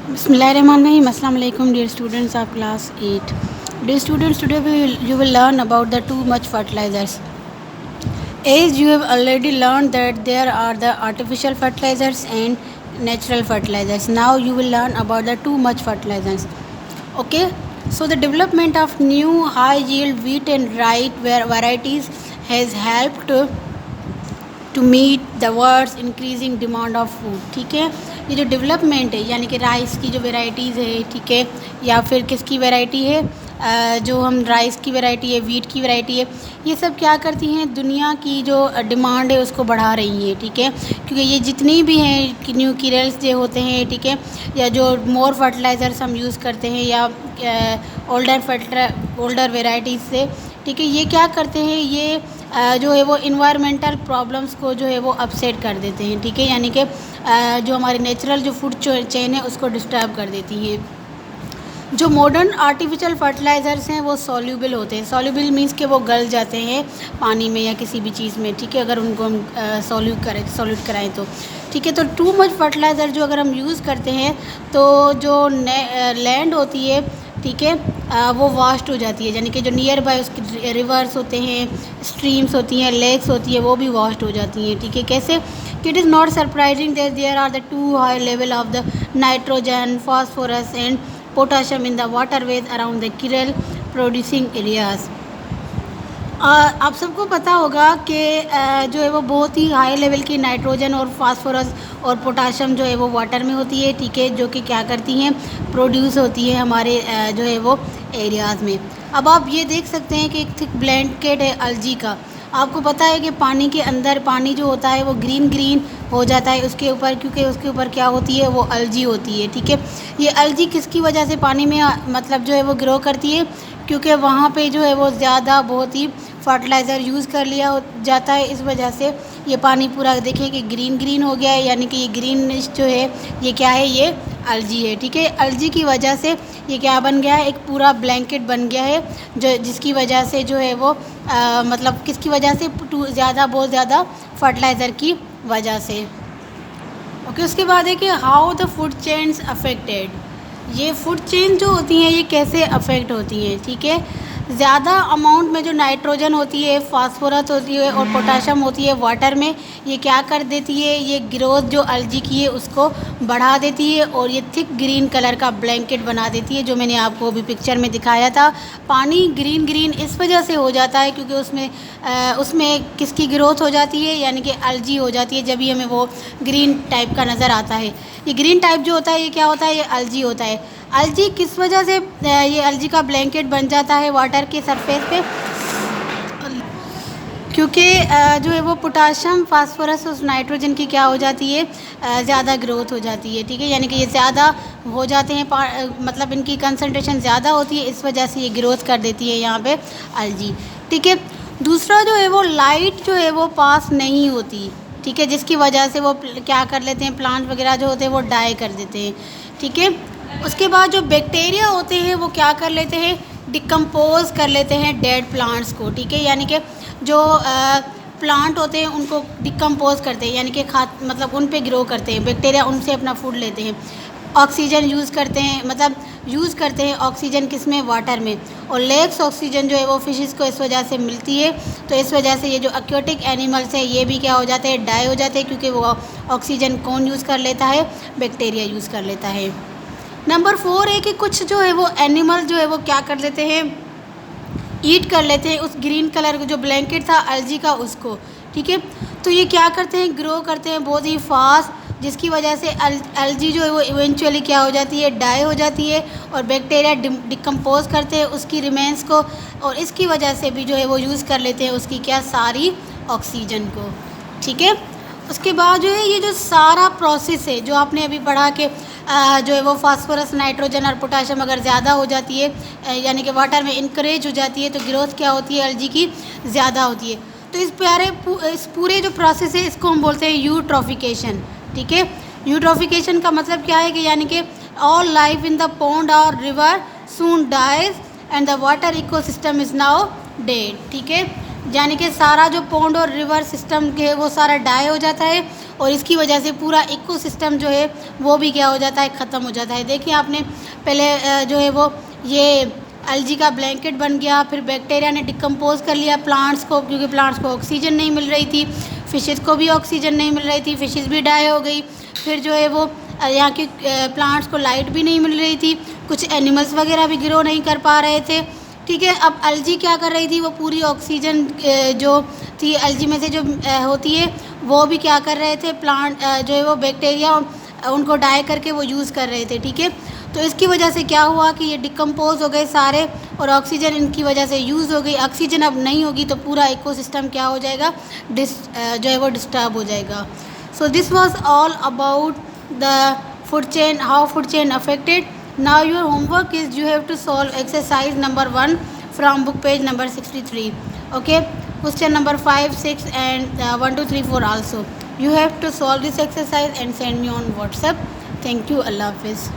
Bismillahirrahmanirrahim. Assalamu alaikum, dear students of class 8. Dear students, today you will learn about the too much fertilizers. As you have already learned that there are the artificial fertilizers and natural fertilizers. Now you will learn about the too much fertilizers. Okay. So the development of new high yield wheat and rye varieties has helped to meet the world's increasing demand of food. ठीक है, ये जो development है यानी कि rice की जो varieties है, ठीक है, या फिर किसकी वैरायटी है, जो हम राइस की वैरायटी है, वीट की वैरायटी है, ये सब क्या करती हैं, दुनिया की जो डिमांड है उसको बढ़ा रही है. ठीक है, क्योंकि ये जितनी भी हैं न्यू कीरल्स जो होते हैं, ठीक है, या जो मोर फर्टिलाइज़र्स हम यूज़ करते हैं या ओल्डर वेराइटीज़ से, ठीक है, ये क्या करते हैं, ये जो है वो इन्वायरमेंटल प्रॉब्लम्स को जो है वो अपसेट कर देते हैं. ठीक है, यानी कि जो हमारी नेचुरल जो फूड चेन है उसको डिस्टर्ब कर देती हैं. जो मॉडर्न आर्टिफिशियल फर्टिलाइज़र्स हैं वो सॉल्यूबल होते हैं. सॉल्यूबल मीन्स कि वो गल जाते हैं पानी में या किसी भी चीज़ में. ठीक है, अगर उनको हम सॉल्यूट कराएं तो. ठीक है, तो टू मच फर्टिलाइज़र जो अगर हम यूज़ करते हैं तो जो लैंड होती है, ठीक है, वो वास्ट हो जाती है, यानी कि जो नियर बाय उसके रिवर्स होते हैं, स्ट्रीम्स होती हैं, लेक्स होती है, वो भी वास्ट हो जाती हैं. ठीक है, कैसे कि it is not surprising that there are the too high level of the nitrogen, phosphorus and potassium in the waterways around the cereal producing areas. आप सबको पता होगा कि जो है वो बहुत ही हाई लेवल की नाइट्रोजन और फास्फोरस और पोटाशियम जो है वो वाटर में होती है. ठीक है, जो कि क्या करती हैं, प्रोड्यूस होती है हमारे जो है वो एरियाज़ में. अब आप ये देख सकते हैं कि एक थिक ब्लैंकेट है अलजी का. आपको पता है कि पानी के अंदर पानी जो होता है वो ग्रीन हो जाता है उसके ऊपर, क्योंकि उसके ऊपर क्या होती है, वो अलजी होती है. ठीक है, ये अलजी किसकी वजह से पानी में मतलब जो है वो ग्रो करती है, क्योंकि वहाँ पे जो है वो ज़्यादा बहुत ही फर्टिलाइज़र यूज़ कर लिया जाता है. इस वजह से ये पानी पूरा देखिए कि ग्रीन हो गया है, यानी कि ये ग्रीनिश जो है ये क्या है, ये अलजी है. ठीक है, अलजी की वजह से ये क्या बन गया है, एक पूरा ब्लैंकेट बन गया है, जो जिसकी वजह से जो है वो मतलब किसकी वजह से, बहुत ज़्यादा फर्टिलाइज़र की वजह से. ओके, उसके बाद है कि how the food chains affected. ये फूड चेन जो होती हैं ये कैसे अफेक्ट होती हैं. ठीक है, ज़्यादा अमाउंट में जो नाइट्रोजन होती है, फास्फोरस होती है और पोटाशियम होती है वाटर में, ये क्या कर देती है, ये ग्रोथ जो अलजी की है उसको बढ़ा देती है और ये थिक ग्रीन कलर का ब्लैंकेट बना देती है, जो मैंने आपको अभी पिक्चर में दिखाया था. पानी ग्रीन इस वजह से हो जाता है क्योंकि उसमें किसकी ग्रोथ हो जाती है, यानी कि अलजी हो जाती है. जब ही हमें वो ग्रीन टाइप का नज़र आता है, ये ग्रीन टाइप जो होता है ये क्या होता है, ये अलजी होता है. अलजी किस वजह से ये अलजी का ब्लैंकेट बन जाता है वाटर के सरफेस पे, क्योंकि जो है वो पोटाशियम, फास्फोरस और नाइट्रोजन की क्या हो जाती है, ज़्यादा ग्रोथ हो जाती है. ठीक है, यानी कि ये ज़्यादा हो जाते हैं, मतलब इनकी कंसंट्रेशन ज़्यादा होती है, इस वजह से ये ग्रोथ कर देती है यहाँ पे अलजी. ठीक है, दूसरा जो है वो लाइट जो है वो पास नहीं होती. ठीक है, जिसकी वजह से वो क्या कर लेते हैं, प्लांट वगैरह जो होते हैं वो डाई कर देते हैं. ठीक है, उसके बाद जो बैक्टीरिया होते हैं वो क्या कर लेते हैं, डिकम्पोज कर लेते हैं डेड प्लांट्स को. ठीक है, यानी कि जो प्लांट होते हैं उनको डिकम्पोज करते हैं, यानी कि मतलब उन पे ग्रो करते हैं. बैक्टीरिया उनसे अपना फूड लेते हैं. ऑक्सीजन यूज़ करते हैं, मतलब यूज़ करते हैं ऑक्सीजन किस में, वाटर में. और लेक्स ऑक्सीजन जो है वो फिशेस को इस वजह से मिलती है. तो इस वजह से ये जो एक्वेटिक एनिमल्स हैं ये भी क्या हो जाते हैं, डाई हो जाते हैं, क्योंकि वो ऑक्सीजन कौन यूज़ कर लेता है, बैक्टीरिया यूज़ कर लेता है. नंबर 4 है कि कुछ जो है वो एनिमल जो है वो क्या कर लेते हैं, ईट कर लेते हैं उस ग्रीन कलर का जो ब्लैंकेट था अलजी का उसको. ठीक है, तो ये क्या करते हैं, ग्रो करते हैं बहुत ही फास्ट, जिसकी वजह से अलजी जो है वो इवेंचुअली क्या हो जाती है, डाई हो जाती है और बैक्टीरिया डिकम्पोज करते हैं उसकी रिमेंस को, और इसकी वजह से भी जो है वो यूज़ कर लेते हैं उसकी क्या, सारी ऑक्सीजन को. ठीक है, उसके बाद जो है ये जो सारा प्रोसेस है जो आपने अभी पढ़ा कि जो है वो फास्फोरस, नाइट्रोजन और पोटाशियम अगर ज़्यादा हो जाती है, यानी कि वाटर में इनकरेज हो जाती है, तो ग्रोथ क्या होती है, अलजी की ज़्यादा होती है. तो इस पूरे जो प्रोसेस है इसको हम बोलते हैं यूट्रॉफिकेशन. ठीक है, यूट्रॉफिकेशन का मतलब क्या है कि यानी कि all life in the pond और river soon dies and the water ecosystem is now dead. ठीक है, यानी कि सारा जो पॉन्ड और रिवर सिस्टम के है वो सारा डाई हो जाता है और इसकी वजह से पूरा इकोसिस्टम जो है वो भी क्या हो जाता है, ख़त्म हो जाता है। देखिए आपने पहले जो है वो ये एल्गी का ब्लैंकेट बन गया, फिर बैक्टीरिया ने डिकम्पोज कर लिया प्लांट्स को, क्योंकि प्लांट्स को ऑक्सीजन नहीं मिल रही थी, फिशेज़ को भी ऑक्सीजन नहीं मिल रही थी, फिशेज़ भी डाई हो गई। फिर जो है वो यहाँ के प्लांट्स को लाइट भी नहीं मिल रही थी, कुछ एनिमल्स वगैरह भी ग्रो नहीं कर पा रहे थे, ठीक है। अब एल्गी क्या कर रही थी, वो पूरी ऑक्सीजन जो थी एल्गी में से जो होती है वो भी क्या कर रहे थे, प्लांट जो है वो बैक्टीरिया उनको डाई करके वो यूज़ कर रहे थे, ठीक है। तो इसकी वजह से क्या हुआ कि ये डिकम्पोज हो गए सारे और ऑक्सीजन इनकी वजह से यूज़ हो गई। ऑक्सीजन अब नहीं होगी तो पूरा इकोसिस्टम क्या हो जाएगा, जो है वो डिस्टर्ब हो जाएगा। So this was all about the food chain, how food chain affected. Now your homework is you have to solve exercise number 1 from book page number 63. Okay, question number 5, 6 and 1, 2, 3, 4 also. You have to solve this exercise and send me on WhatsApp. Thank you. Allah Hafiz.